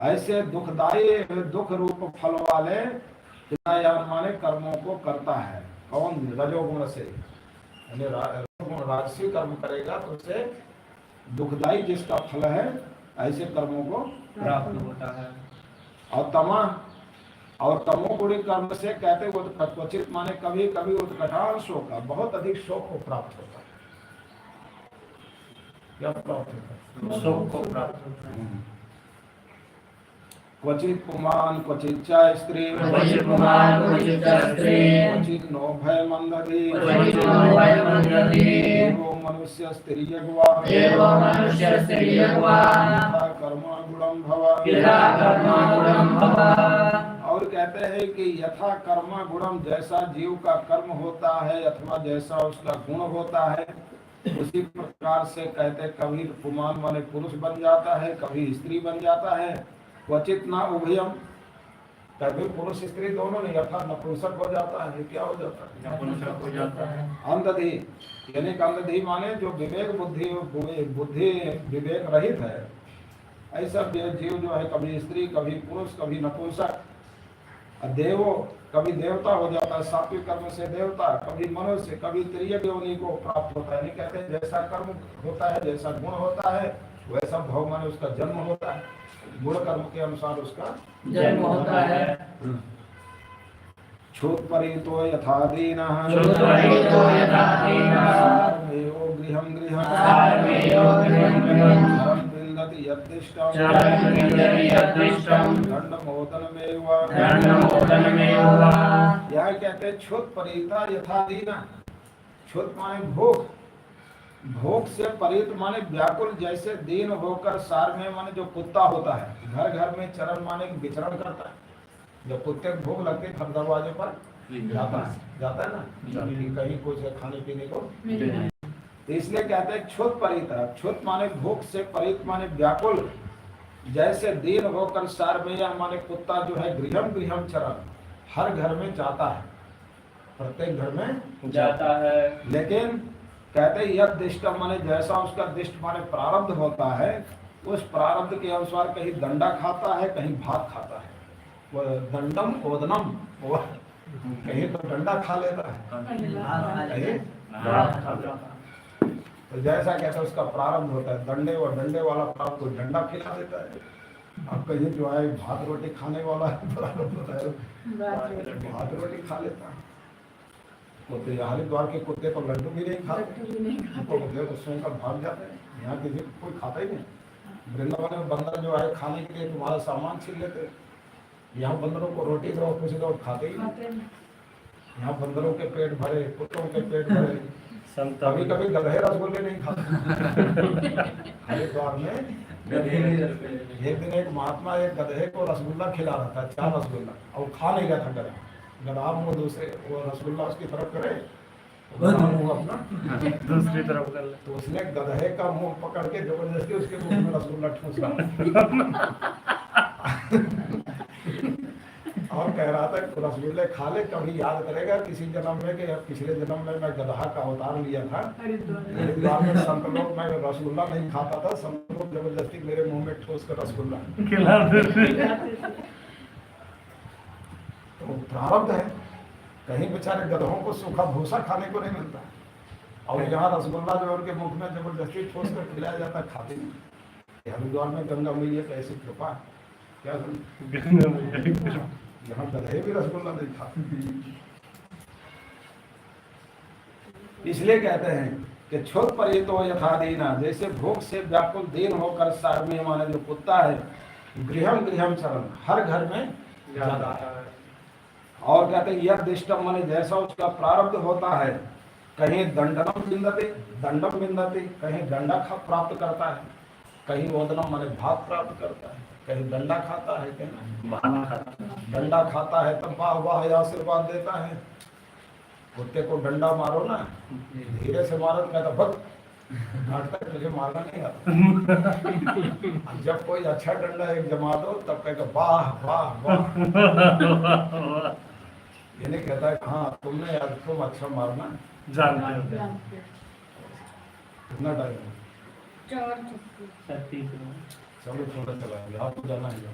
ऐसे दुखदायी दुख रूप फल वाले हितायान माने कर्मों को करता है। कौन? रजोगुण से, यानी रजोगुण राजसी कर्म करेगा तो उसे दुखदायी जिसका फल है ऐसे कर्मों को प्राप्त होता है। और तमोगुणी कर्म से कहते वो क्वचित माने कभी कभी उत्कटान शोक का बहुत अधिक शोक को प्राप्त होता है। क्या प्राप्त होता है? शोक को प्राप्त होता है। क्वचित पुमान क्वचित च स्त्री क्वचित पुमान क्वचित च स्त्री क्वचित नो भय मंदधि क्वचित नो भय मंदधि एवो मनुष्य स्त्रियग्वा एवो मनुष्य स्त्रियग्वा यथा कर्मा गुणं भव यथा कर्मा गुणं भव। और कहते हैं कि यथा कर्मा गुणम, जैसा जीव का कर्म होता है अथवा जैसा उसका गुण होता है उसी प्रकार से कहते कभी पुमान माने पुरुष बन जाता है, कभी स्त्री बन जाता है। क्वचित ना उभयम, कभी पुरुष स्त्री दोनों नहीं, अर्थात नपुंसक हो जाता है। क्या हो जाता है? नपुंसक हो जाता है। अंधधि, यानी अंधधि माने जो विवेक बुद्धि विवेक रहित है, ऐसा जीव जो है कभी स्त्री कभी पुरुष कभी नपुंसक। देवो, कभी देवता हो जाता है, सात्विक कर्म से देवता, कभी मनुष्य, कभी त्रियक योनि को प्राप्त होता है। नहीं कहते हैं जैसा कर्म होता है जैसा गुण होता है वैसा भव माने उसका जन्म होता है, गुण कर्म के अनुसार उसका जन्म होता है। क्षुत्परीतो यथा दीनः क्षुत्परीतो यथा दीनः सारमेयो गृहं गृहं सारमेयो गृहं गृहं शरं विन्दति यद्दिष्टं शरं विन्दति यद्दिष्टं दण्डमोदनमेव दण्डमोदनमेव। यह कहते हैं क्षुत्परीता यथा दीनः। क्षुत् माने भोग, भोग से परित माने व्याकुल, जैसे दीन होकर सार में माने जो कुत्ता होता है घर घर में चरण माने विचरण करता है। जब कुत्ते को भूख लगती है हर दरवाजे पर जाता है ना, कहीं कुछ खाने पीने को। तो इसलिए कहते हैं क्षुत परिता। क्षुत माने भूख से, परित माने व्याकुल, जैसे दीन होकर सार में या माने कुत्ता जो है गृहम गृहम चरण, हर घर में जाता है, प्रत्येक घर में जाता है। लेकिन कहते हैं यह दिष्ट माने जैसा उसका दिष्ट माने प्रारब्ध होता है, उस प्रारब्ध के अनुसार कहीं दंडा खाता है कहीं भात खाता है। वो दंडम ओदनम, वो कहीं तो डंडा खा लेता है कहीं भात खा लेता है। तो जैसा कहते हैं उसका प्रारब्ध होता है, डंडे और डंडे वाला प्रारब्ध को डंडा खिला देता है। अब कहीं जो है भात रोटी खाने वाला प्रारब्ध होता है भात रोटी खा लेता है। कुत्ते हरिद्वार के कुत्ते तो लड्डू भी नहीं खाते, तो स्वयं का भाग जाते हैं। यहाँ किसी कोई खाता ही नहीं। वृंदावन में बंदर जो है खाने के लिए तुम्हारा सामान छीन लेते हैं, यहाँ बंदरों को रोटी दो कुछ दो खाते ही नहीं। यहाँ बंदरों के पेट भरे, कुत्तों के पेट भरे, कभी कभी गधे रसगुल्ले नहीं खाते। हरिद्वार में एक दिन एक महात्मा एक गधे को रसगुल्ला खिला रहा था, 4 रसगुल्ला, और खा नहीं गया था गधा। गधा मुँह दूसरे वो रसगुल्ला उसकी तरफ करे, मुँह अपना दूसरी तरफ कर ले, तो उसने गधे का मुंह पकड़ के जबरदस्ती उसके मुंह में रसगुल्ला ठूसा और कह रहा था रसगुल्ले खा ले, कभी याद करेगा किसी जन्म में कि पिछले जन्म में मैं गधा का अवतार लिया था। हरिद्वार में संत लोग, मैं रसगुल्ला नहीं खाता था, संत लोग जबरदस्ती मेरे मुंह में ठूस कर रसगुल्ला खिला देते। तो प्रारब्ध है। कहीं बेचारे गधों को सूखा भूसा खाने को नहीं मिलता, और यहाँ रसगुल्ला जो उनके मुख में जबरदस्ती ठोस कर खिलाया जाता है, खाते नहीं। हरिद्वार में गंगा मैया का ऐसी कृपा है, क्या यहाँ गधे भी रसगुल्ला नहीं खाते। इसलिए कहते हैं कि क्षुत परितो यथा दीना, जैसे भूख से व्याकुल दीन होकर सार्वजनिक माने जो कुत्ता है गृहम गृहम चरण, हर घर में जाता है। और कहते हैं यह दिष्टम माने जैसा उसका प्रारब्ध होता है, कहीं दंडनम विंदते, दंडम विंदते, कहीं दंडा प्राप्त करता है, कहीं ओदनम माने भात प्राप्त करता है, कहीं डंडा खाता है, कहीं डंडा खाता है तब वाह वाह आशीर्वाद देता है। कुत्ते को डंडा मारो ना, धीरे से मारो तो कहता भग, डांटता है तुझे मारना नहीं आता। जब कोई अच्छा डंडा एक जमा दो तब कहेगा वाह वाह वाह। ये नहीं कहता है हाँ तुमने यार तुम अच्छा मारना जानते हो। कितना टाइम? 4 चलो थोड़ा चलाएंगे, आपको जाना है।